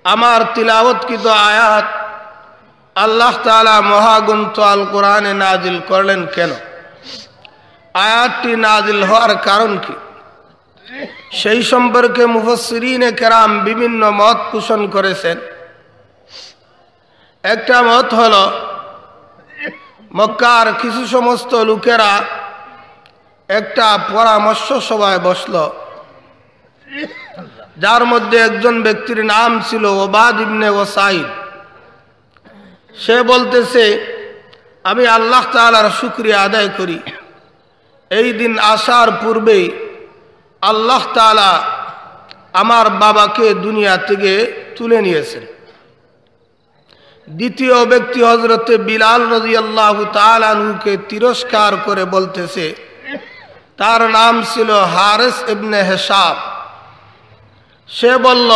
আমার তিলাওয়াতকৃত আয়াত আল্লাহ তাআলা মহাগ্রন্থ আল কোরআনে নাজিল করলেন কেন? আয়াতটি নাজিল হওয়ার কারণ কি? সেই সম্পর্কে মুফাসসিরিনে কেরাম বিভিন্ন মত পোষণ করেছেন। একটা মত হলো, মক্কার কিছু সমস্ত লোকেরা একটা পরামর্শ সভায় বসলো, যার মধ্যে একজন ব্যক্তির নাম ছিল ওবাদ ইবনে ওয়াসাইদ। সে বলতেছে, আমি আল্লাহ তাআলার শুকরিয়া আদায় করি, এই দিন আসার পূর্বেই আল্লাহ তাআলা আমার বাবাকে দুনিয়া থেকে তুলে নিয়েছেন। দ্বিতীয় ব্যক্তি হযরতে বিলাল রাদিয়াল্লাহু তাআলা আনহুকে তিরস্কার করে বলতেছে, তার নাম ছিল হারিস ইবনে হিসাব। সে বলল,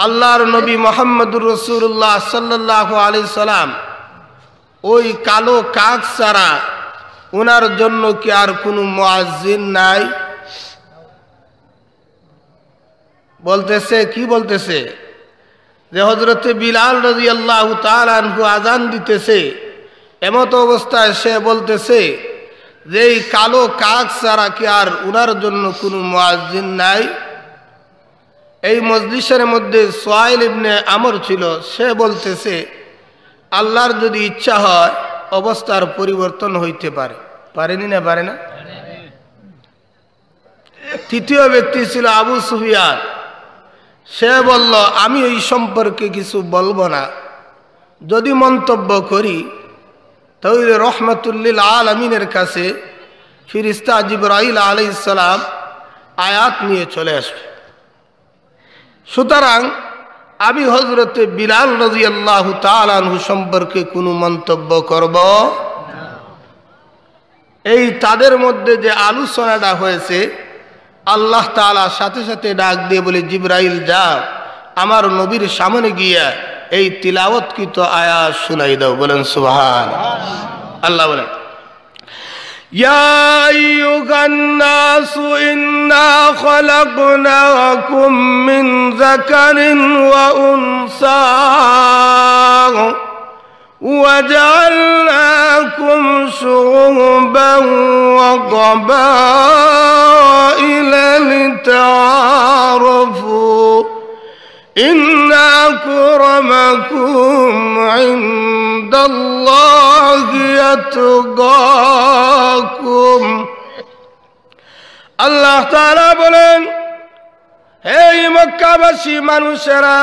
আল্লাহর নবী মুহাম্মদুর রাসূলুল্লাহ সাল্লাল্লাহু আলাইহি সাল্লাম ওই কালো কাক ছাড়া ওনার জন্য কি আর কোনো মুয়াজ্জিন নাই? বলতেছে, কি বলতেছে? যে হযরতে বিলাল রাদিয়াল্লাহু তাআলা আনহু আযান দিতেছে, এমত অবস্থায় সে বলতেছে যে এই কালো কাক ছাড়া কি আর ওনার জন্য কোনো মুয়াজ্জিন নাই? এই মজলিসের মধ্যে সুহাইল ইবনে আমর ছিল। সে বলতেছে, আল্লাহর যদি ইচ্ছা হয় অবস্থার পরিবর্তন হইতে পারে। পারেনি না? পারে না? তৃতীয় ব্যক্তি ছিল আবু সুফিয়ান। সে বলল, আমি এই সম্পর্কে কিছু বলবো না, যদি মন্তব্য করি তাহলে রহমাতুল লিল আলামিনের কাছে ফেরেশতা জিবরাইল আলাইহিস সালাম আয়াত নিয়ে চলে আসবে। সুতরাং আমি হযরতে বিলাল রাদিয়াল্লাহু তাআলা আনহু সম্পর্কে কোনো মন্তব্য করব না। এই তাদের মধ্যে যে আলোচনাটা হয়েছে, আল্লাহ তাআলা সাথে সাথে ডাক দিয়ে বলে, জিবরাইল যাও আমার নবীর সামনে গিয়া এই তিলাওয়াতকৃত আয়াত শুনাই দাও। বলেন সুবহানাল্লাহ। আল্লাহ বলেন, ইয়া আইয়ুহান নাসু ইন্না খালাকনাকুম মিন যাকারিন ওয়া উনসা وجعلناكم شعوبا وقبائل لتعارفوا إن أكرمكم عند الله يتقاكم। আল্লাহ তাআলা বলেন, হে মক্কাবাসী মানুষেরা,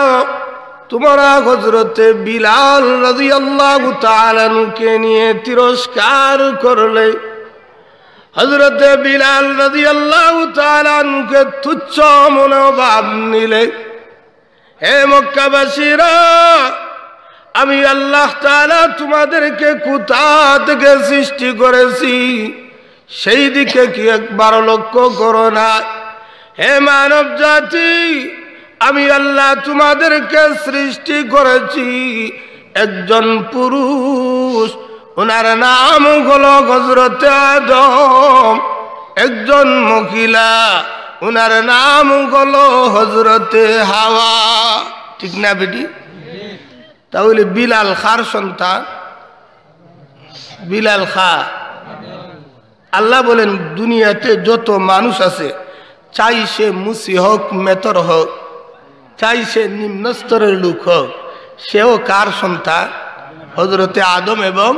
তোমরা হযরতে বিলাল রাদিয়াল্লাহু তাআলা আনহুকে নিয়ে তিরস্কার করলে, হযরতে বিলাল রাদিয়াল্লাহু তাআলা আনহুকে তুচ্ছ মনোভাব নিলে। হে মক্কাবাসীরা, আমি আল্লাহ তাআলা তোমাদেরকে কোথা থেকে সৃষ্টি করেছি সেই দিকে কি একবার লক্ষ্য করো না? হে মানব জাতি, আমি আল্লাহ তোমাদেরকে সৃষ্টি করেছি একজন পুরুষ, ওনার নাম হলো হযরতে আদম। একজন মহিলা, ওনার নাম হলো হযরতে হাওয়া। ঠিক না বেটি? তাহলে বিলাল খার সন্তান, বিলাল খা। আল্লাহ বলেন, দুনিয়াতে যত মানুষ আছে, চাই সে মুসি হোক, মেতর হোক, চাই সে নিম্ন স্তরের লোক হোক, সেও কার সন্তান? হযরতে আদম এবং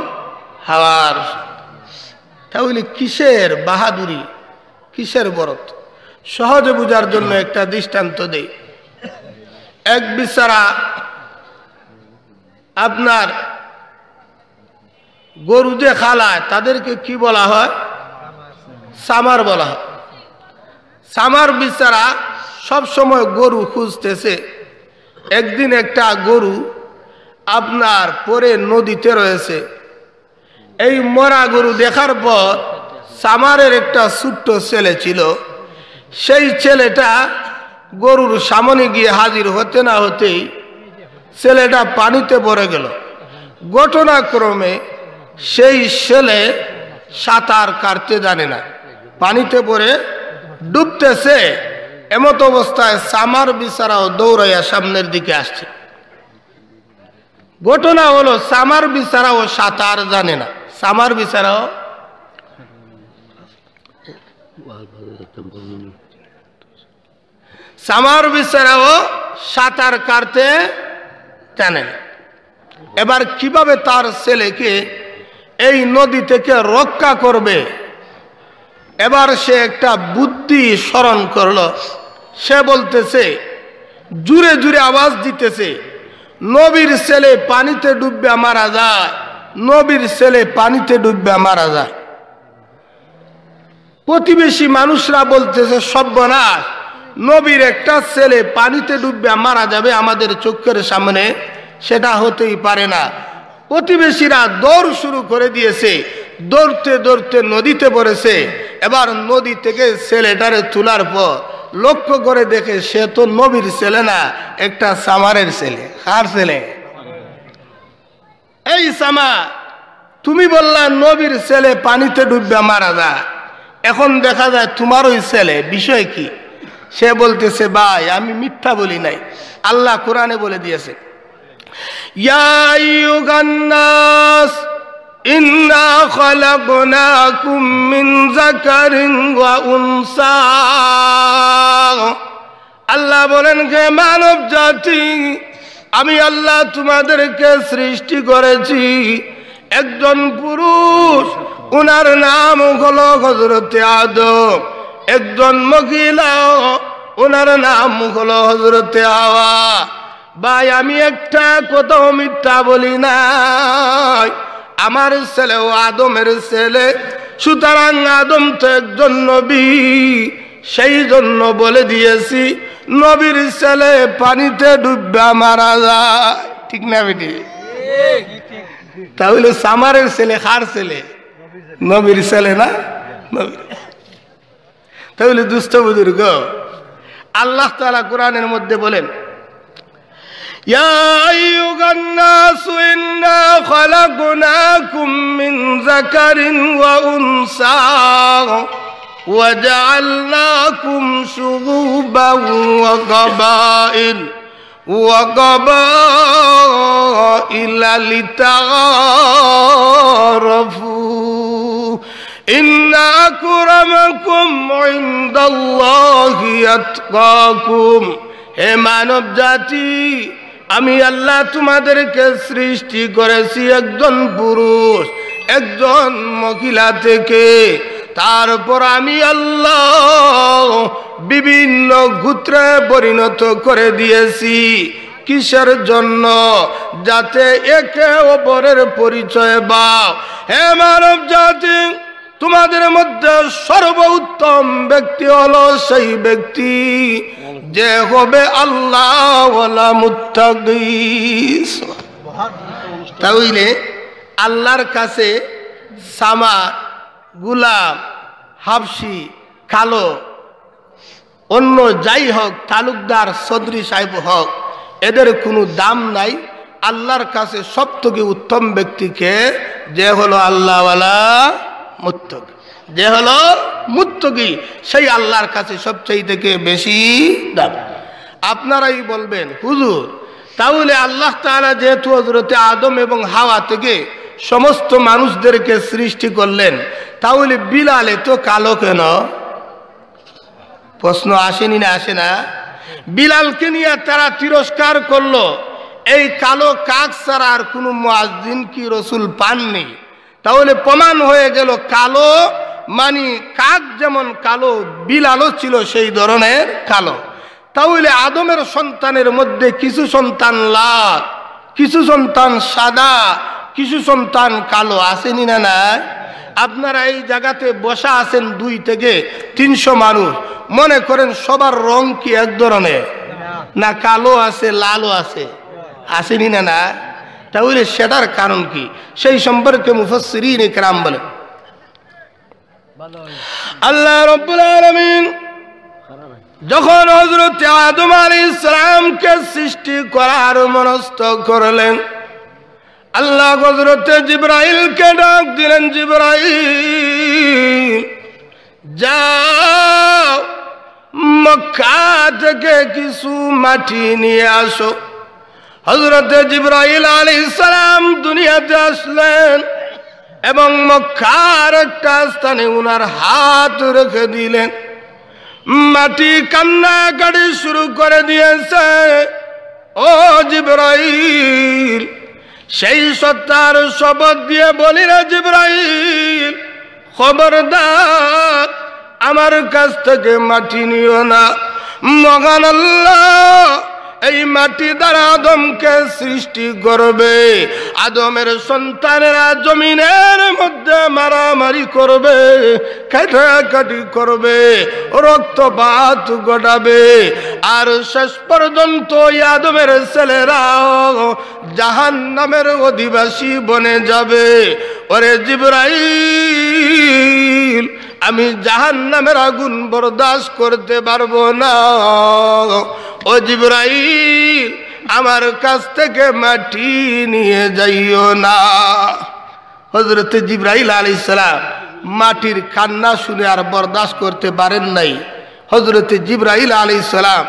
হাওয়ার। তাহলে কিসের বাহাদুরি, কিসের বরত? সহজে বোঝার জন্য একটা দৃষ্টান্ত দেই। এক বিচারা আপনার গরু যে খালায় তাদেরকে কি বলা হয়? সামার বলা হয়। সামার বিচারা সব সময় গরু খুঁজতেছে। একদিন একটা গরু আপনার পরে নদীতে রয়েছে। এই মরা গরু দেখার পর সামারের একটা ছোট্ট ছেলে ছিল, সেই ছেলেটা গরুর সামনে গিয়ে হাজির হতে না হতেই ছেলেটা পানিতে পড়ে গেল। ঘটনাক্রমে সেই ছেলে সাঁতার কাটতে জানে না, পানিতে পড়ে ডুবতেছে। এমত অবস্থায় সামার বিচারাও দৌড়াইয়া সামনের দিকে আসছে। ঘটনা হলো সামার বিচারাও সাঁতার জানে না। সামার বিচারাও সাঁতার কাটতে জানে না। এবার কিভাবে তার ছেলেকে এই নদী থেকে রক্ষা করবে, এবার সে একটা বুদ্ধি স্মরণ করলো। সে বলতেছে, জুড়ে জুড়ে আওয়াজ দিতেছে, নবীর ছেলে পানিতে ডুববে মারা যায়, নবীর ছেলে পানিতে ডুববে মারা যায়। প্রতিবেশী মানুষরা বলতেছে, সর্বনাশ, নবীর একটা ছেলে পানিতে ডুববে মারা যাবে আমাদের চোখের সামনে, সেটা হতেই পারে না। প্রতিবেশীরা দৌড় শুরু করে দিয়েছে, দৌড়তে দৌড়তে নদীতে পড়েছে। এবার নদী থেকে ছেলেটারে তোলার পর লক্ষ্য করে দেখে সে তো নবীর ছেলে না, একটা সামারের ছেলে। কার ছেলে? এই সামা, তুমি বললা নবীর ছেলে পানিতে ডুববে মারা যায়, এখন দেখা যায় তোমার ওই ছেলে, বিষয় কি? সে বলতেছে, ভাই আমি মিথ্যা বলি নাই, আল্লাহ কোরআনে বলে দিয়েছে, ইয়া আইয়ুহান নাস ইন্না খালাকনাকুম মিন যাকারিন ওয়া উনসা। আল্লাহ বলেন, হে মানব জাতি, আমি আল্লাহ তোমাদেরকে সৃষ্টি করেছি একজন পুরুষ, ওনার নাম হলো হযরতে আদম, একজন মহিলা, ওনার নাম হলো হযরতে হাওয়া। ভাই আমি একটা কোথাও মিথ্যা বলি নাই, আমার ছেলেও আদমের ছেলে, সুতরাং আদম তো একজন নবী, সেই জন্য বলে দিয়েছি নবীর ছেলে পানিতে ডুববে মারা যায়। ঠিক না বেটি? তাহলে সামারের ছেলে কার ছেলে? নবীর ছেলে না? নবীর। তাহলে দুস্থ বুজুর্গ, আল্লাহ তাআলা কোরআনের মধ্যে বলেন, ইয়া আইয়ুহান নাস ইন্না খালাকনাকুম মিন যাকারিন ওয়া উনসা ওয়া জাআলনাকুম শুউবান ওয়া কাবাইলা লিতাআরাফু ইন্না আকরামাকুম ইনদাল্লাহি আতকাকুম। হে মানব জাতি, আমি আল্লাহ তোমাদেরকে সৃষ্টি করেছি একজন পুরুষ, একজন মহিলা থেকে। তারপর আমি আল্লাহ বিভিন্ন গোত্রে পরিণত করে দিয়েছি। কিসের জন্য? যাতে একে অপরের পরিচয় দাও। হে মানব জাতি, তোমাদের মধ্যে সর্বোত্তম ব্যক্তি হলো সেই ব্যক্তি যে হবে আল্লাহ ওয়ালা মুত্তাকি। তাহলে আল্লাহর কাছে সামা, গুলাম, হাবশি, কালো, অন্য যাই হোক, তালুকদার, চৌধুরী সাহেব হোক, এদের কোনো দাম নাই। আল্লাহর কাছে সবথেকে উত্তম ব্যক্তিকে, যে হলো আল্লাহওয়ালা মুত্তাকি, যে হলো মুত্তাকি, সেই আল্লাহর কাছে সবচেয়ে থেকে বেশি দাম। আপনারাই বলবেন, হুজুর তাহলে আল্লাহ তাআলা যেহেতু হযরতে আদম এবং হাওয়া থেকে সমস্ত মানুষদেরকে সৃষ্টি করলেন, তাহলে বিলালে তো কালো কেন? প্রশ্ন আসেনি না? আসে না? বিলালকে নিয়ে তারা তিরস্কার করলো, এই কালো কাক ছাড়া আর কোনো মুয়াজ্জিন কি রসুল পাননি? তাহলে প্রমাণ হয়ে গেল কালো মানে কাক যেমন কালো, বিলালও ছিল সেই ধরনের কালো। তাহলে আদমের সন্তানের মধ্যে কিছু সন্তান লাল, কিছু সন্তান সাদা, কিছু সন্তান কালো, আসেনি না? না? আপনারা এই জায়গাতে বসা আছেন 2 থেকে 300 মানুষ, মনে করেন সবার রং কি এক ধরনের? না, কালো আছে, লালও আছে, আসেনি না? না? তাহলে সেটার কারণ কি? সেই সম্পর্কে মুফাসসিরিন ইকরাম বলেন, আল্লাহ রাব্বুল আলামিন যখন হযরত আদম আলাইহিস সালামকে সৃষ্টি করার মনস্থ করলেন, আল্লাহ হযরত জিবরাইলকে ডাক দিলেন, জিবরাইল যাও মক্কা থেকে কিছু মাটি নিয়ে আসো। হযরত জিবরাইল আলাইহিস সালাম দুনিয়াতে আসলেন এবং মক্কার একটা স্থানে উনার হাত রেখে দিলেন। মাটি কান্নাকাটি শুরু করে দিয়েছে। ও জিবরাইল, সেই সত্তার শপথ দিয়ে বলি রে জিবরাইল, খবরদার আমার কাছ থেকে মাটি নিও না। মহান আল্লাহ এই মাটি দ্বারা আদমকে সৃষ্টি করবে। আদমের সন্তানেরা জমিনের মধ্যে মারামারি করবে, কাটাকাটি করবে, রক্তপাত ঘটাবে, আর শেষ পর্যন্ত আদমের ছেলেরা জাহান্নামের অধিবাসী বনে যাবে। ওরে জিবরাইল, আমি জাহান্নামের আগুন বরদাস্ত করতে পারবো না। ও জিবরাইল, আমার কাছ থেকে মাটি নিয়ে যাইও না। হযরত জিবরাইল আলাইহিস সালাম মাটির কান্না শুনে আর বরদাস্ত করতে পারেন নাই। হযরত জিবরাইল আলাইহিস সালাম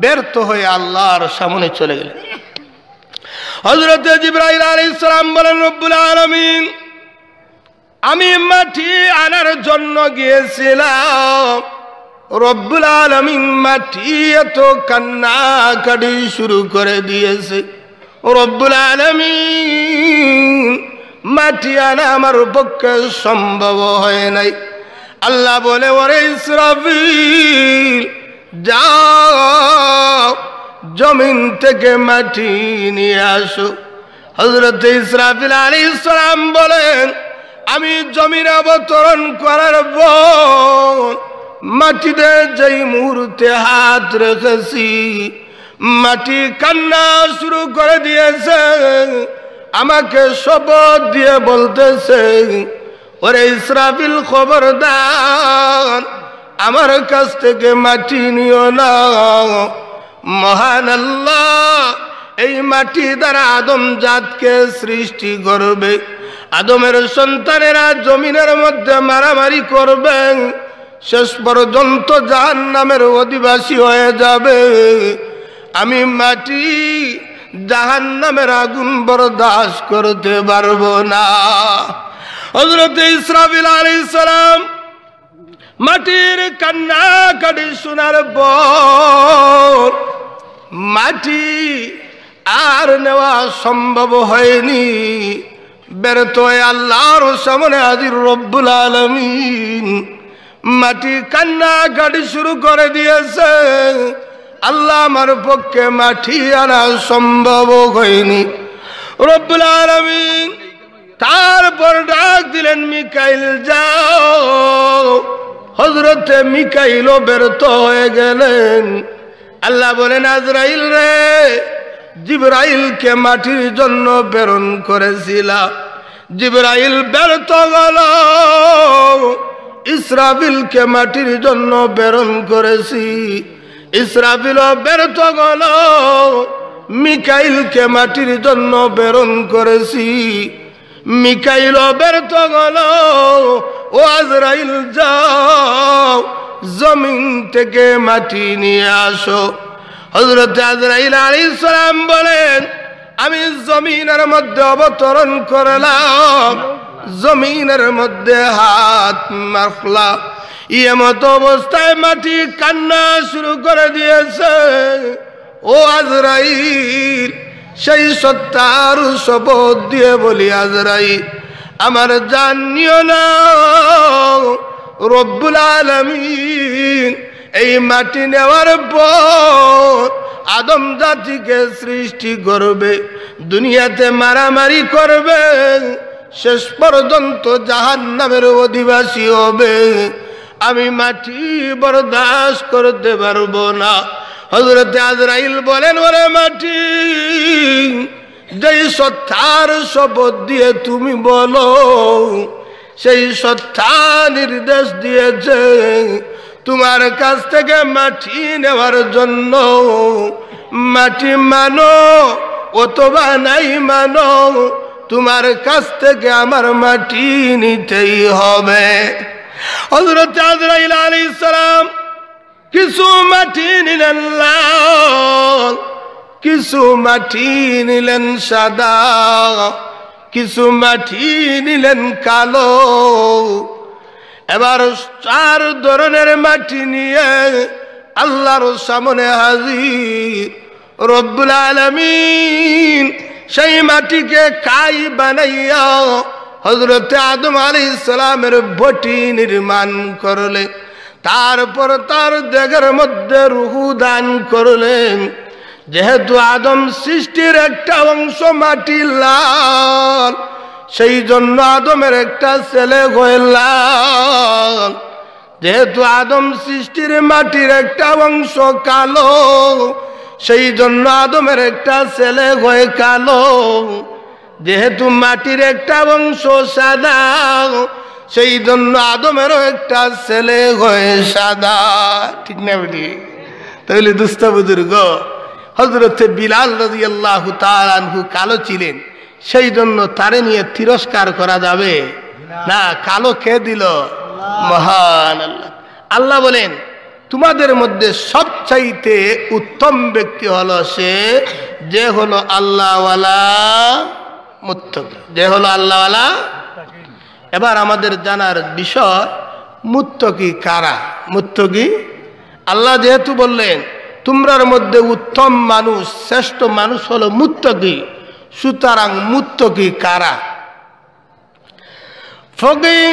ব্যর্থ হয়ে আল্লাহর সামনে চলে গেলেন। হযরত জিবরাইল আলাইহিস সালাম বলেন, রব্বুল আলামিন, আমি মাটি আনার জন্য গিয়েছিলাম। রব্বুল আলামিন মাটি এত কান্নাকাটি শুরু করে দিয়েছে। রব্বুল আলামিন মাটি আনা আমার পক্ষে সম্ভব হয় নাই। আল্লাহ বলে, ওরে ইসরাফিল, যাও জমিন থেকে মাটি নিয়ে আসো। হযরত ইসরাফিল আলাইহিস সালাম বলেন, আমি জমিনে অবতরণ করার পর মাটিতে যেই মুহূর্তে হাত রেখেছি, মাটি কান্না শুরু করে দিয়েছে। আমাকে শপথ দিয়ে বলতেছে, ওরে ইসরাফিল, খবরদার আমার কাছ থেকে মাটি নিও না। মহান আল্লাহ এই মাটি দ্বারা আদম জাতকে সৃষ্টি করবে। আদমের সন্তানেরা জমিনের মধ্যে মারামারি করবে, শেষ পর্যন্ত জাহান্নামের অধিবাসী হয়ে যাবে। আমি মাটি জাহান্নামের আগুন বরদাস্ত করতে পারবো না। হযরত ইসরাফিল আলাইহিস সালাম মাটির কান্নাকাটি শোনার পর মাটি আর নেওয়া সম্ভব হয়নি। ব্যর্থ হয়ে আল্লাহর সামনে হাজির রব্বুল আলামিন মাটি কান্নাকাটি শুরু করে দিয়েছে। আল্লাহ আমার পক্ষে মাটি আনা সম্ভব হয়নি। রব্বুল আলামিন তারপর ডাক দিলেন, মিকাইল যাও। হযরতে মিকাইলও ব্যর্থ হয়ে গেলেন। আল্লাহ বলেন, আজরাইল রে, জিবরাইলকে মাটির জন্য প্রেরণ করেছিলাম, জিবরাইল ব্যর্থ গেল। ইসরাফিলকে মাটির জন্য প্রেরণ করেছি, ইসরাফিলও ব্যর্থ গেল। মিকাইলকে মাটির জন্য প্রেরণ করেছি, মিকাইলও ব্যর্থ গেল। ও আজরাইল যাও জমিন থেকে মাটি নিয়ে আসো। হযরত আজরাইল আলাইহিস সালাম বলেন, আমি জমিনের মধ্যে অবতরণ করলাম, জমিনের মধ্যে হাত মারলাম। এমত অবস্থায় মাটি কান্না শুরু করে দিয়েছে। ও আজরাইল, সেই সত্তার শপথ দিয়ে বলি, আজরাইল আমার জান নিও না। রব্বুল আলামিন এই মাটি নেওয়ার পর আদম জাতিকে সৃষ্টি করবে, দুনিয়াতে মারামারি করবে, শেষ পর্যন্ত জাহান্নামের অধিবাসী হবে। আমি মাটি বরদাস্ত করতে পারবো না। হযরতে আজরাইল বলেন, ওরে মাটি, যেই সত্তার শপথ দিয়ে তুমি বলো, সেই সত্তা নির্দেশ দিয়েছে তোমার কাছ থেকে মাটি নেওয়ার জন্য। মাটি মানো অথবা নাই মানো, তোমার কাছ থেকে আমার মাটি নিতেই হবে। হযরত আজরাইল আলাইহিস সালাম কিছু মাটি নিলেন লাল, কিছু মাটি নিলেন সাদা, কিছু মাটি নিলেন কালো। এবার 4 ধরনের মাটি নিয়ে আল্লাহর সামনে হাজির রব্বুল আলামিন। সেই মাটিকে কাই বানাইয়া হযরত আদম আলাইহিস সালামের বটি নির্মাণ করলেন। তারপর তার দেহের মধ্যে রূহ দান করলেন। যেহেতু আদম সৃষ্টির একটা অংশ মাটি লাল, সেই জন্য আদমের একটা ছেলে হয়ে লাল। যেহেতু আদম সৃষ্টির মাটির একটা অংশ কালো, সেই জন্য আদমের একটা ছেলে হয়ে কালো। যেহেতু মাটির একটা অংশ সাদা, সেই জন্য আদমেরও একটা ছেলে হয়ে সাদা। ঠিক না বেটি? তাহলে দুস্থ বুজুর্গ, হযরত বিলাল রাদিয়াল্লাহু তাআলা আনহু কালো ছিলেন, সেই জন্য তারে নিয়ে তিরস্কার করা যাবে না। কালো কে দিল? মহান আল্লাহ। আল্লাহ বলেন, তোমাদের মধ্যে সবচাইতে উত্তম ব্যক্তি হলো সে যে হলো আল্লাহওয়ালা মুত্তাকি, যে হলো আল্লাহওয়ালা। এবার আমাদের জানার বিষয়, মুত্তাকি কারা? মুত্তাকি আল্লাহ যেহেতু বললেন তোমরার মধ্যে উত্তম মানুষ, শ্রেষ্ঠ মানুষ হলো মুত্তাকি, সুতরাং মুত্তাকি কারা? ফকিহ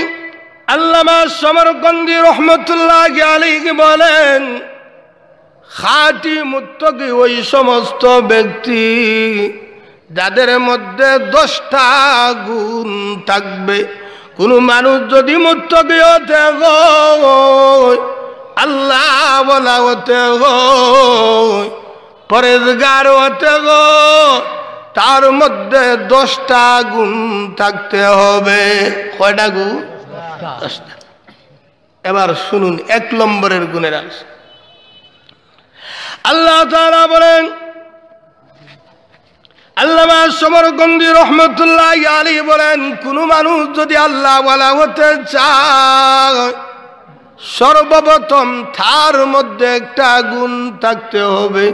আল্লামা সমরকন্দি রহমতুল্লাহি আলাইহি বলেন, খাঁটি মুত্তাকি ওই সমস্ত ব্যক্তি যাদের মধ্যে 10টা গুণ থাকবে। কোন মানুষ যদি মুত্তাকি হতে হয়, আল্লাহ ওয়ালা হতে হয়, পরেজগার হতে হয়, তার মধ্যে 10টা গুণ থাকতে হবে। কয়টা গুণ? 10টা। এবার শুনুন 1 নম্বরের গুণের অংশ। আল্লাহ তাআলা বলেন, আল্লামা সমরকন্দি রহমতুল্লাহি আলাইহি বলেন, কোন মানুষ যদি আল্লাহ ওয়ালা হতে চায়, সর্বপ্রথম তার মধ্যে একটা গুণ থাকতে হবে।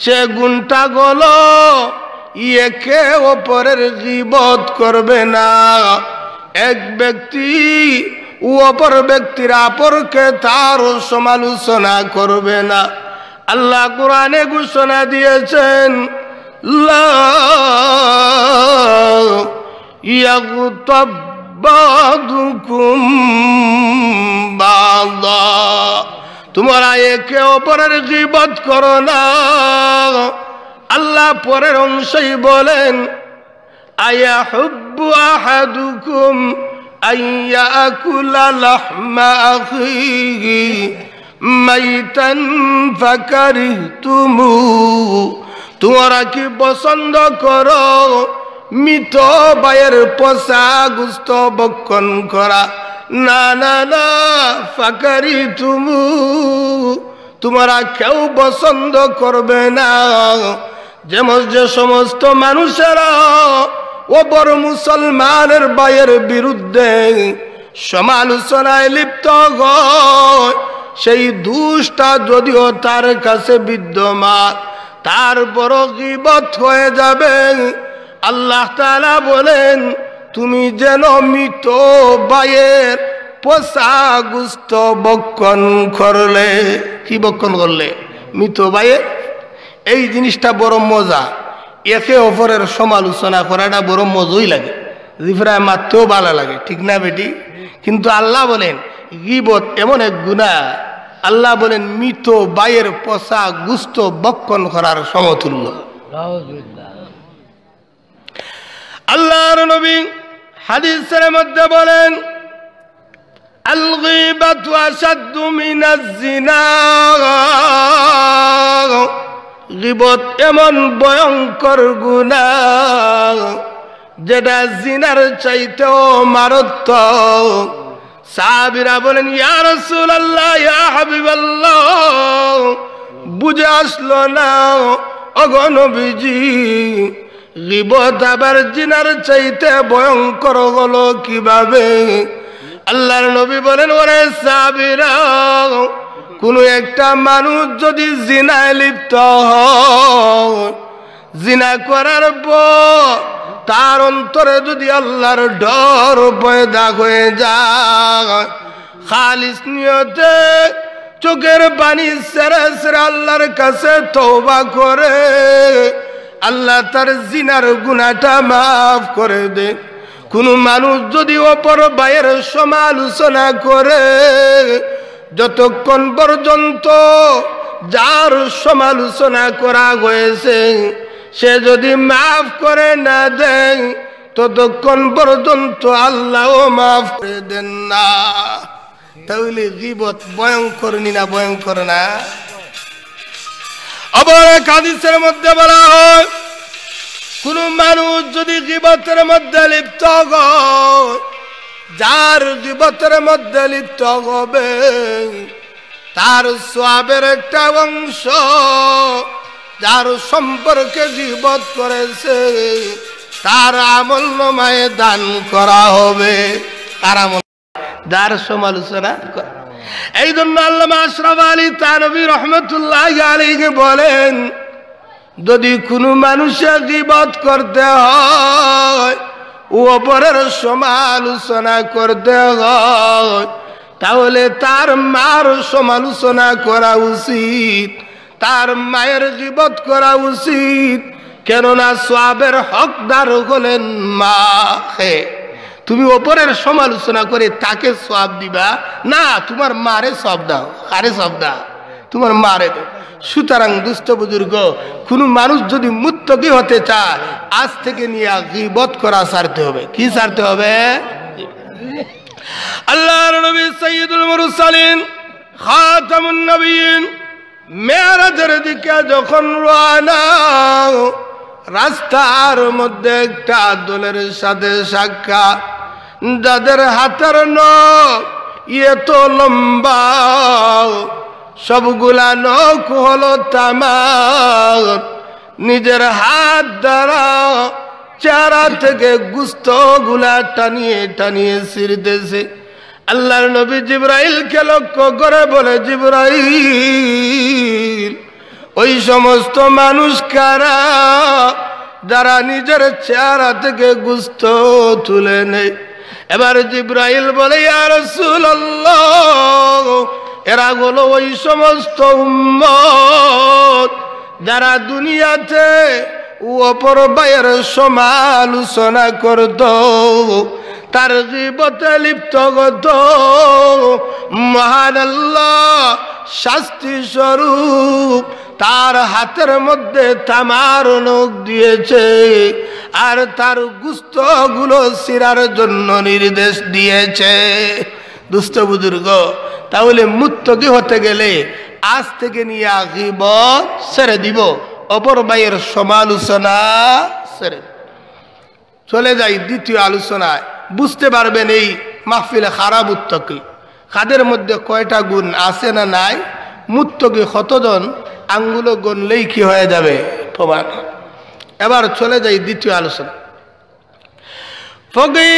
সে গুণটা হলো একে অপরের গীবত করবে না। এক ব্যক্তি অপর ব্যক্তির আপরকে তার সমালোচনা করবে না। আল্লাহ কোরআনে ঘোষণা দিয়েছেন, লা ইয়াগতাব বাদুকুম বাদা, তোমরা একে অপরের গীবত করো না। আল্লাহ পরের অংশেই বলেন, আয়াহুব্বু আহাদুকুম আইয়াকুলা লাহমা আখিহি মাইতান ফাকারিহতুমু, তোমরা কি পছন্দ করো মৃত ভাইয়ের পচা গোশত ভক্ষণ করা? না না না, ফাকারিহতুমু, তোমরা কেউ পছন্দ করবে না। যেমন যে সমস্ত মানুষেরা অপর মুসলমানের ভাইয়ের বিরুদ্ধে সমালোচনায় লিপ্ত হয়, সেই দুষ্টা যদিও তার কাছে বিদ্যমান, তার বড় গীবত হয়ে যাবে। আল্লাহ তাআলা বলেন, তুমি যেন মৃত ভাইয়ের পচা গোশত ভক্ষণ করলে। কি ভক্ষণ করলে? মৃত ভাইয়ের। এই জিনিসটা বড় মজা। একে অপরের সমালোচনা করাটা বড় মজাই লাগে, জিফরায় মারতেও ভালো লাগে। ঠিক না বেটি? কিন্তু আল্লাহ বলেন গীবত এমন এক গুনাহ, আল্লাহ বলেন মৃত ভাইয়ের পচা গোশত ভক্ষণ করার সমতুল্য। আল্লাহর নবী হাদিসের মধ্যে বলেন, আল গীবাতু আশাদ্দু মিনাজ জিনা, গীবত এমন ভয়ঙ্কর গুনাহ যেটা জিনার চাইতেও মারাত্মক। সাহাবীরা বলেন, ইয়া রাসূলুল্লাহ, ইয়া হাবিবাল্লাহ, বুঝে আসলো না ওগো নবীজি, গীবত আবার জিনার চাইতে ভয়ঙ্কর হলো কিভাবে? আল্লাহর নবী বলেন, ওরে সাহাবীরা, কোনো একটা মানুষ যদি জিনায় লিপ্ত হয়, জিনা করার পর তার অন্তরে যদি আল্লাহর ডর পয়দা হয়ে যায়, খালিস নিয়তে চোখের পানি সেরে সেরে আল্লাহর কাছে তওবা করে, আল্লাহ তার জিনার গুনাহটা মাফ করে দেন। কোন মানুষ যদি অপর ভাইয়ের সমালোচনা করে, যতক্ষণ পর্যন্ত যার সমালোচনা করা হয়েছে সে যদি মাফ করে না দেয়, ততক্ষণ পর্যন্ত আল্লাহও মাফ করে দেন না। তাহলে গীবত ভয়ঙ্কর না ভয়ঙ্কর না? আবার এক হাদিসের মধ্যে বলা হয়, কোন মানুষ যদি গীবতের মধ্যে লিপ্ত হয়, যার গীবতের মধ্যে লিপ্ত হবে তার সওয়াবের একটা অংশ যার সম্পর্কে গীবত করেছে তার আমলনামায় দান করা হবে। তার আমল যার সমালোচনা। এই জন্য আল্লামা আশরাফ আলী থানভী রহমতুল্লাহি আলাইহি বলেন, যদি কোনো মানুষের গীবত করতে হয়, অপরের সমালোচনা করতে হয়, তাহলে তার মার সমালোচনা করা উচিত, তার মায়ের গীবত করা উচিত। কেননা সওয়াবের হকদার হলেন মা। তুমি অপরের সমালোচনা করে তাকে সওয়াব দিবা না, তোমার মারে সওয়াব দাও। কারে সওয়াব দাও? তোমার মারে দাও। সুতরাং দুস্থ বুজুর্গ, কোন মানুষ যদি মুত্তাকি হতে চায়, আজ থেকে নিয়ে গীবত করা ছাড়তে হবে। কি ছাড়তে হবে? আল্লাহর নবী সাইয়্যিদুল মুরসালিন খাতামুন নবিয়্যিন মেরাজের দিকে যখন রওনা, রাস্তার মধ্যে একটা দলের সাথে সাক্ষাৎ, যাদের হাতের নখ এত লম্বা, সবগুলা নখ হলো তামার, নিজের হাত দ্বারা চেহারা থেকে গোশত গুলা টানিয়ে টানিয়ে ছিঁড়তেছে। আল্লাহর নবী জিবরাইলকে লক্ষ্য করে বলে, জিবরাইল, ওই সমস্ত মানুষ কারা যারা নিজের চেহারা থেকে গোশত তুলে নেয়? এবার জিবরাইল বলে, ইয়া রাসূলুল্লাহ, এরা হলো ওই সমস্ত উম্মত যারা দুনিয়াতে অপর ভাইয়ের সমালোচনা করত, তার গীবতে লিপ্ত হত। মহান আল্লাহ শাস্তি স্বরূপ তার হাতের মধ্যে তামার নখ দিয়েছে, আর তার গোশতগুলো ছিঁড়ার জন্য নির্দেশ দিয়েছে। দুস্থ বুজুর্গ, তাহলে মুত্তাকি হতে গেলে আজ থেকে নিয়ে গীবত ছেড়ে দিব, অপর ভাইয়ের সমালোচনা ছেড়ে। চলে যাই দ্বিতীয় আলোচনায়। বুঝতে পারবেন এই মাহফিলে খারাপ মুত্তাকি কাদের মধ্যে কয়টা গুণ আছে না নাই। মুত্তাকি কতজন আঙ্গুলো গণলেই কি হয়ে যাবে প্রমাণ। এবার চলে যাই দ্বিতীয় আলোচনা। ফকি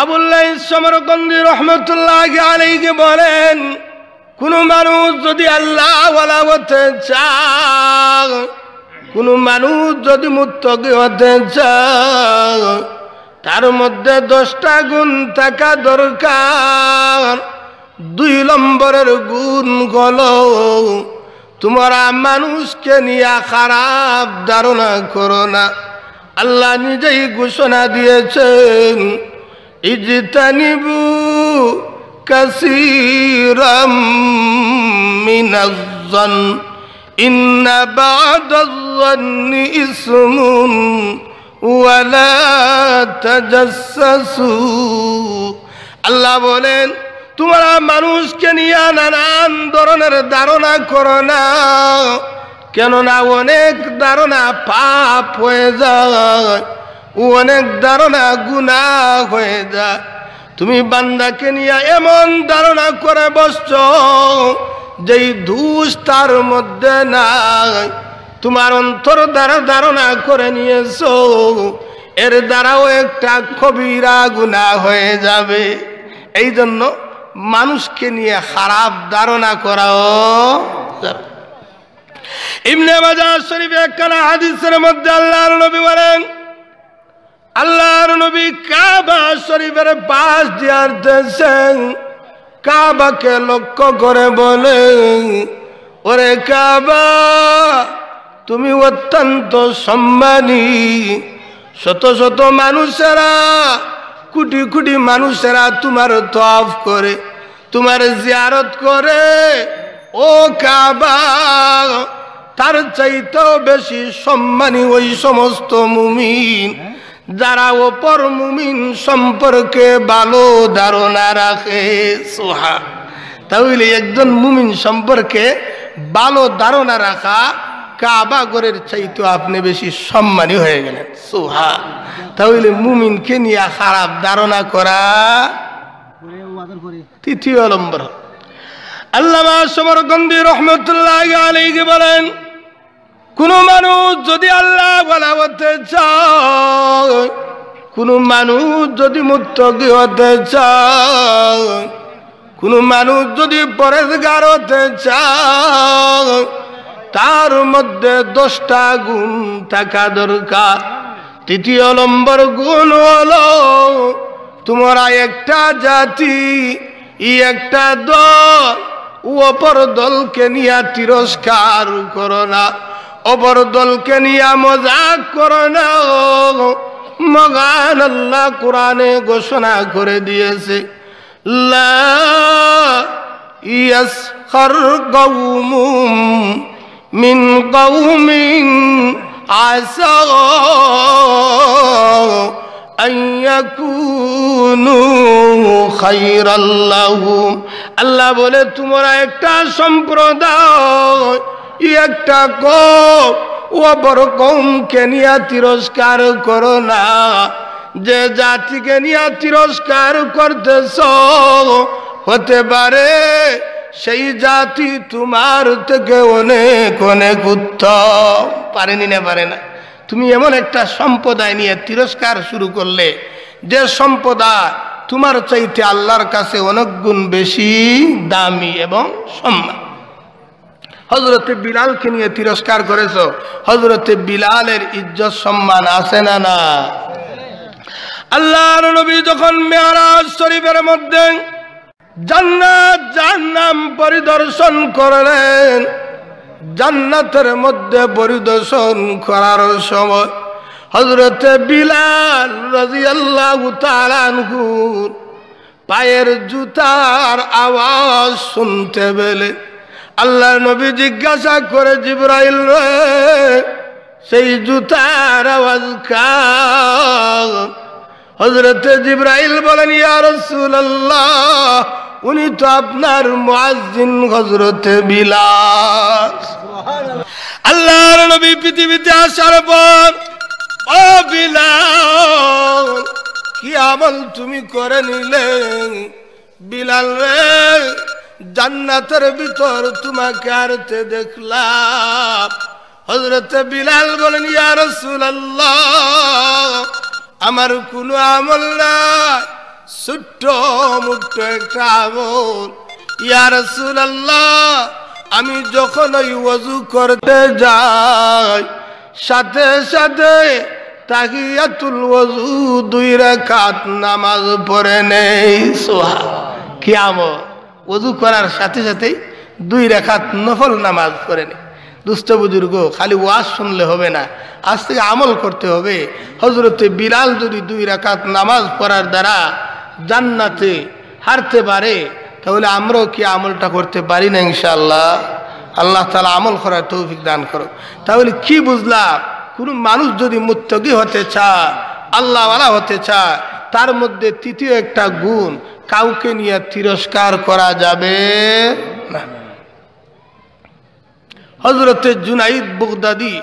আবুল্লাহ সমরকন্দি রহমতুল্লাহি আলাইহি বলেন, কোন মানুষ যদি আল্লাহ ওয়ালা হতে চায়, কোন মানুষ যদি মুত্তাকি হতে চায়, তার মধ্যে 10টা গুণ থাকা দরকার। 2 নম্বরের গুণ হলো, তোমরা মানুষকে নিয়ে খারাপ ধারণা করো না। আল্লাহ নিজেই ঘোষণা দিয়েছেন, ইজতানিবু কাসীরাম মিনাজ-যন ইন্না বা'দাজ-যন্নি ইসমুন ওয়ালা তাজাসসু। আল্লাহ বলেন, তোমরা মানুষকে নিয়ে নানান ধরনের ধারণা করো না, কেননা অনেক ধারণা পাপ হয়ে যায়, অনেক ধারণা গুনাহ হয়ে যায়। তুমি বান্দাকে নিয়ে এমন ধারণা করে বসছো যেই দোষ তার মধ্যে নাই, তোমার অন্তর দ্বারা ধারণা করে নিয়েছো, এর দ্বারাও একটা কবিরা গুনাহ হয়ে যাবে। এই জন্য মানুষকে নিয়ে খারাপ ধারণা করাও যাবে। ইবনে মাজাহ শরীফে একখানা হাদিসের মধ্যে আল্লাহর নবী বলেন, আল্লাহর নবী কাবা শরীফের পাশ দিয়ে আসতেছেন, কাবাকে লক্ষ্য করে বলেন, ওরে কাবা, তুমি অত্যন্ত সম্মানী। শত শত মানুষেরা, কোটি কোটি মানুষেরা তোমার তওয়াফ করে, তোমার জিয়ারত করে। ও কাবা, তার চাইতেও বেশি সম্মানী ওই সমস্ত মুমিন যারা অপর মুমিন সম্পর্কে ভালো ধারণা রাখে। সুবহান। তাহলে একজন মুমিন সম্পর্কে ভালো ধারণা রাখা কাবা ঘরের চাইতে আপনি বেশি সম্মানী হয়ে গেলেন। সুবহান। তাহলে মুমিনকে নিয়ে খারাপ ধারণা করা তৃতীয় নম্বর। আল্লামা সমরকন্দি রহমতুল্লাহি আলাইহি বলেন, কোন মানুষ যদি আল্লাহ ওয়ালা হতে চায়, কোন মানুষ যদি মুত্তাকি হতে চায়, কোন মানুষ যদি পরেজগার হতে চায়, তার মধ্যে 10টা গুণ থাকা দরকার। তৃতীয় নম্বর গুণ হলো, তোমরা একটা জাতি, একটা দল, অপর দলকে নিয়ে তিরস্কার করো না, অপর দলকে নিয়ে মজাক করো না। মহান আল্লাহ কোরআনে ঘোষণা করে দিয়েছে, লা ইয়াসখার কওমুম মিন কওমিন আসা আন ইয়াকুনু খায়রাল লাহুম। আল্লাহ বলে, তোমরা একটা সম্প্রদায়, একটা কওম, অপর কওমকে নিয়ে তিরস্কার করো না। যে জাতিকে নিয়ে তিরস্কার করতেছ, হতে পারে সেই জাতি তোমার থেকে অনেক অনেক উত্তম। পারেনি না, পারে না। তুমি এমন একটা সম্প্রদায় নিয়ে তিরস্কার শুরু করলে, যে সম্প্রদায় তোমার চাইতে আল্লাহর কাছে অনেক গুণ বেশি দামি এবং সম্মান। হযরতে বিলালকে নিয়ে তিরস্কার করেছো, হযরতে বিলালের ইজ্জত সম্মান আছে না না? আল্লাহর নবী যখন মেরাজ শরীফের মধ্যে জান্নাত জাহান্নাম পরিদর্শন করলেন, জান্নাতের মধ্যে পরিদর্শন করার সময় হযরতে বিলাল রাদিয়াল্লাহু তাআলা আনহু পায়ের জুতার আওয়াজ শুনতে পেলে আল্লাহর নবী জিজ্ঞাসা করে, জিবরাইল রে, সেই জুতার আওয়াজ কার? হযরতে জিবরাইল বলেন, ইয়া রাসূলুল্লাহ, উনি তো আপনার মুয়াজ্জিন হযরতে বিলাল। আল্লাহর নবী পৃথিবীতে আসার পর, ও বিলাল, কি আমল তুমি করে নিলে? বিলাল রে, জান্নাতের ভিতর তোমাকে আরতে দেখলাম। হযরতে বিলাল বলেন, ইয়া রাসূলুল্লাহ, আমার কোনো আমল নাই, ছোট্ট মুট্ট একটা আমল। ইয়া রাসূলুল্লাহ, আমি যখন ওই ওযু করতে যাই, সাথে সাথে তাহিয়াতুল ওযু 2 রাকাত নামাজ পড়ে নেই। সুবহানাল্লাহ। কি আমল! ওযু করার সাথে সাথেই 2 রাকাত নফল নামাজ পড়ে নেই। দুস্থ বুজুর্গ, খালি ওয়াজ শুনলে হবে না, আজ থেকে আমল করতে হবে। হযরতে বিলাল যদি 2 রাকাত নামাজ পড়ার দ্বারা জান্নাতে হারতে পারে, তাহলে আমরাও কি আমলটা করতে পারি না? ইনশাআল্লাহ। আল্লাহ তাআলা আমল করার তৌফিক দান করুন। তাহলে কি বুঝলাম? কোনো মানুষ যদি মুত্তাকি হতে চায়, আল্লাহওয়ালা হতে চায়, তার মধ্যে তৃতীয় একটা গুণ, কাউকে নিয়ে তিরস্কার করা যাবে না। হযরতে জুনাইদ বাগদাদি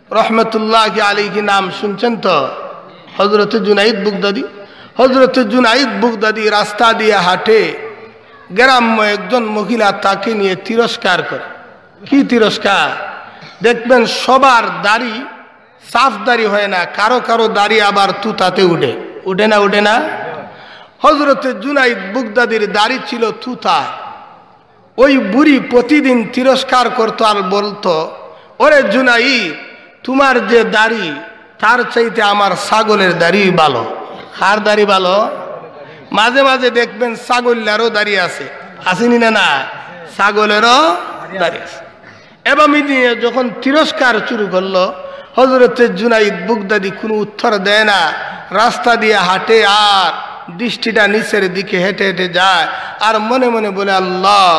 রহমতুল্লাহি আলাইহি নাম শুনছেন তো? হযরতে জুনাইদ বাগদাদি, হযরতে জুনাইদ বাগদাদি রাস্তা দিয়ে হাঁটে, গ্রাম্য একজন মহিলা তাকে নিয়ে তিরস্কার করে। কি তিরস্কার? দেখবেন সবার দাড়ি সাফ দাড়ি হয় না, কারো কারো দাড়ি আবার তুতাতে উঠে, উঠে না? উঠে না? হযরতে জুনাইদ বুগদাদির দাড়ি ছিল থুথা। ওই বুড়ি প্রতিদিন তিরস্কার করতো আর বলতো, ওরে জুনাইদ, তোমার যে দাড়ি তার চাইতে আমার ছাগলের দাড়ি ভালো। কার দাড়ি ভালো? মাঝে মাঝে দেখবেন ছাগলেরও দাড়ি আছে, আসেনি না? না, ছাগলেরও দাড়ি আছে। এবং নিয়ে যখন তিরস্কার শুরু করলো, হযরতে জুনাইদ বুগদাদি কোনো উত্তর দেয় না, রাস্তা দিয়ে হাঁটে আর দৃষ্টিটা নিচের দিকে হেঁটে হেঁটে যায় আর মনে মনে বলে, আল্লাহ,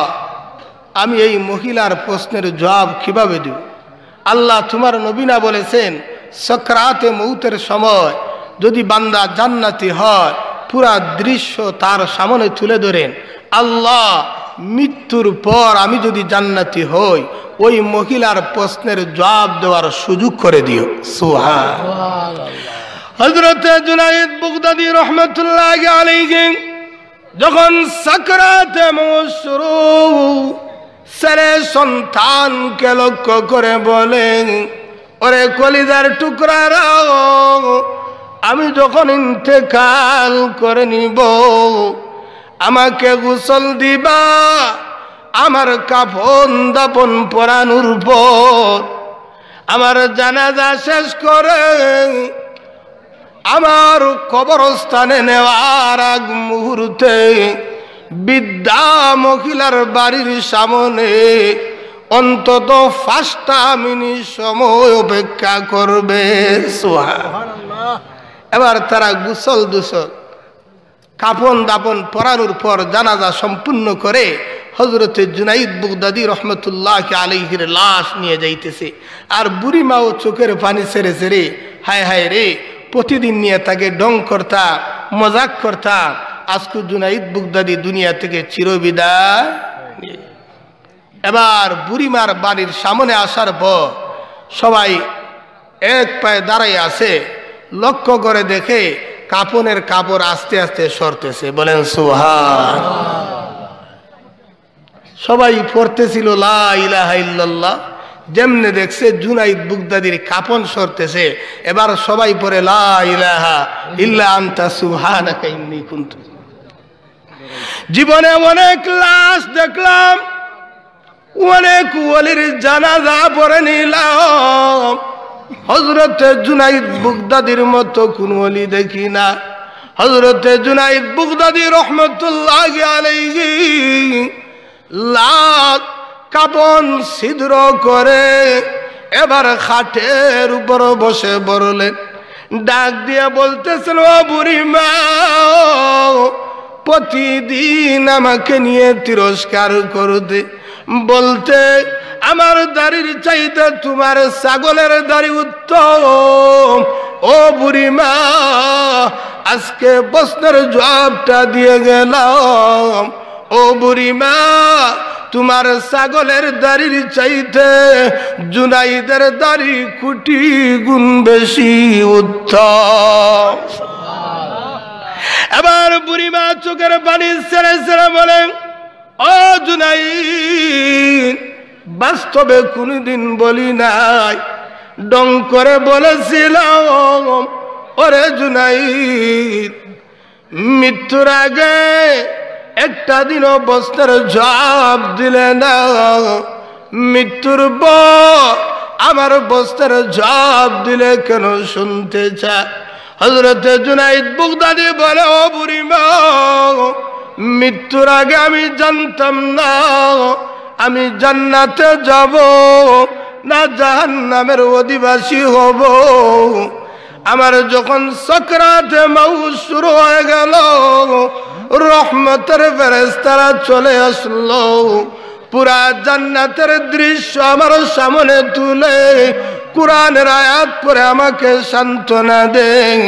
আমি এই মহিলার প্রশ্নের জবাব কিভাবে দিব? আল্লাহ, তোমার নবী না বলেছেন সাকরাতে মউতের সময় যদি বান্দা জান্নাতি হয় পুরা দৃশ্য তার সামনে তুলে ধরেন, আল্লাহ, মৃত্যুর পর আমি যদি জান্নাতি হই ওই মহিলার প্রশ্নের জবাব দেওয়ার সুযোগ করে দিও। সুবহানাল্লাহ। হযরত জুনাইদ বুগদাদি রহমাতুল্লাহি আলাইহি যখন সাকরাতে মউত শুরু, ছেলে সন্তানকে লক্ষ্য করে বলেন, ওরে কলিজার টুকরারা, আমি যখন ইন্তেকাল করে নিব আমাকে গোসল দিবা, আমার কাফন দাপন পরানোর পর আমার জানাজা শেষ করে আমার কবরস্থানে নেওয়ার আগ মুহূর্তে বৃদ্ধা মহিলার বাড়ির সামনে অন্তত 5টা মিনিট সময় অপেক্ষা করবে। সুবহানাল্লাহ। এবার তারা গোসল দুসল কাফন দাপন পরানোর পর জানাজা সম্পূর্ণ করে হযরতে জুনাইদ বুগদাদি রহমতুল্লাহি আলাইহির লাশ নিয়ে যাইতেছে। আর বুড়ি মাও চোখের পানি ছেড়ে ছেড়ে হায় হায় রে, প্রতিদিন নিয়ে তাকে ডং করতা, মজাক করতা, আজকে জুনাইদ বুগদাদি দুনিয়া থেকে চিরবিদায়। এবার বুড়িমার বাড়ির সামনে আসার পর সবাই এক পায়ে দাঁড়াই আছে, লক্ষ্য করে দেখে কাপনের কাপড় আস্তে আস্তে সরতেছে। বলেন সুবহানাল্লাহ। সবাই পড়তেছিল লা ইলাহা ইল্লাল্লাহ। যেমনে দেখছে জুনাইদ বুগদাদির কাপন সরতেছে, এবার সবাই পড়ে লা ইলাহা ইল্লা আনতা সুবহানাকা ইন্নী কুনতু। জীবনে অনেক লাশ দেখলাম, অনেক ওলির জানাজা পড়ে নিলাম, হযরতে জুনাইদ বুগদাদির মতো কোন ওলি দেখি না। হযরতে জুনাইদ বুগদাদি রহমতুল্লাহি আলাইহি লাশ কাপন ছিদ্র করে এবার খাটের উপর বসে পড়লেন, ডাক দিয়ে বলতেছেন, ও বুড়ি মা, প্রতিদিন আমাকে নিয়ে তিরস্কার করতে বলতে আমার দাড়ির চাইতে তোমার ছাগলের দাড়ি উত্তম। ও বুড়ি মা, আজকে প্রশ্নের জবাবটা দিয়ে গেলাম। ও বুড়ি মা, তোমার ছাগলের দাড়ির চাইতে জুনাইদের দাড়ি কোটি গুণ বেশি উত্তম। এবার বুড়ি মা চোখের পানি ছেড়ে ছেড়ে বলেন, ও জুনাইদ, বাস্তবে কোনদিন বলি নাই, ডং করে বলেছিলাম, ওরে জুনাইদ, মৃত্যুর আগে একটা দিনও প্রশ্নের জবাব দিলে না, মৃত্যুর পর আমার প্রশ্নের জবাব দিলে কেন শুনতে চায়? হযরতে জুনাইদ বুগদাদি বলে, ও বুড়ি মা, মৃত্যুর আগে আমি জানতাম না আমি জান্নাতে যাব না জাহান্নামের অধিবাসী হব। আমার যখন সাকরাতে মউত শুরু হয়ে গেল, রহমতের ফেরেশতারা চলে আসলো, পুরা জান্নাতের দৃশ্য আমার সামনে তুলে কুরআনের আয়াত পড়ে আমাকে সান্ত্বনা দেন,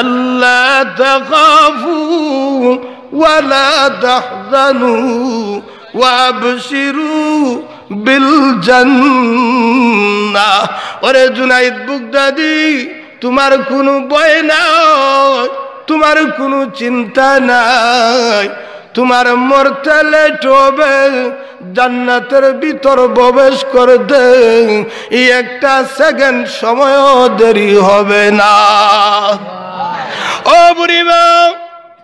আল্লাহ তাখাফু ওয়ালা তাহজানু ওয়াবশিরু বিল জান্নাহ। ওরে জুনাইদ বুগদাদি, তোমার কোনো ভয় নাই, তোমার কোনো চিন্তা নাই, তোমার মরতে লেট হবে, জান্নাতের ভিতর প্রবেশ করতে একটা সেকেন্ড সময়ও দেরি হবে না। ও বুড়িমা,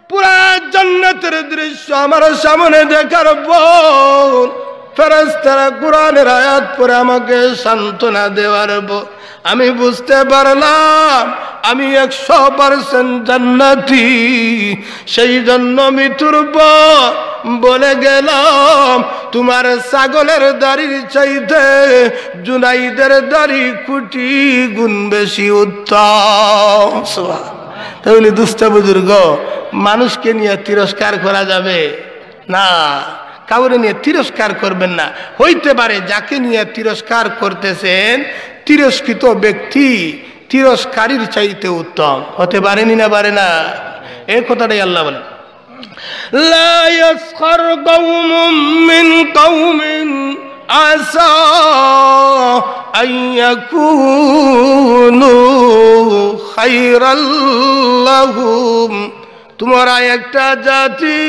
পুরা জান্নাতের দৃশ্য আমার সামনে দেখার পর ফেরেশতারা কোরআনের আয়াত পড়ে আমাকে সান্ত্বনা দেওয়ার পর আমি বুঝতে পারলাম আমি 100% জান্নাতি। সেই জন্য মৃত্যুর পর বলে গেলাম তোমার ছাগলের দাড়ির চাইতে জুনাইদের দাড়ি কোটি গুণ বেশি উত্তম। তাহলে দুস্থ বুজুর্গ, মানুষকে নিয়ে তিরস্কার করা যাবে না, কাউরে নিয়ে তিরস্কার করবেন না। হইতে পারে যাকে নিয়ে তিরস্কার করতেছেন তিরস্কৃত ব্যক্তি তিরস্কারীর চাইতে উত্তম হতে পারেনি, না পারে না? এই কথাটাই আল্লাহ বলেন, লা ইয়াসখার কওমুম মিন কওমিন আসা আন ইয়াকুনু খায়রাল লাহুম। তোমরা একটা জাতি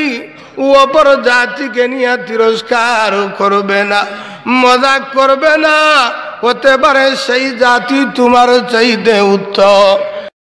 অপর জাতিকে নিয়ে তিরস্কার করবে না, মজাক করবে না। হতে পারে সেই জাতি তোমার চাইতে উত্তম।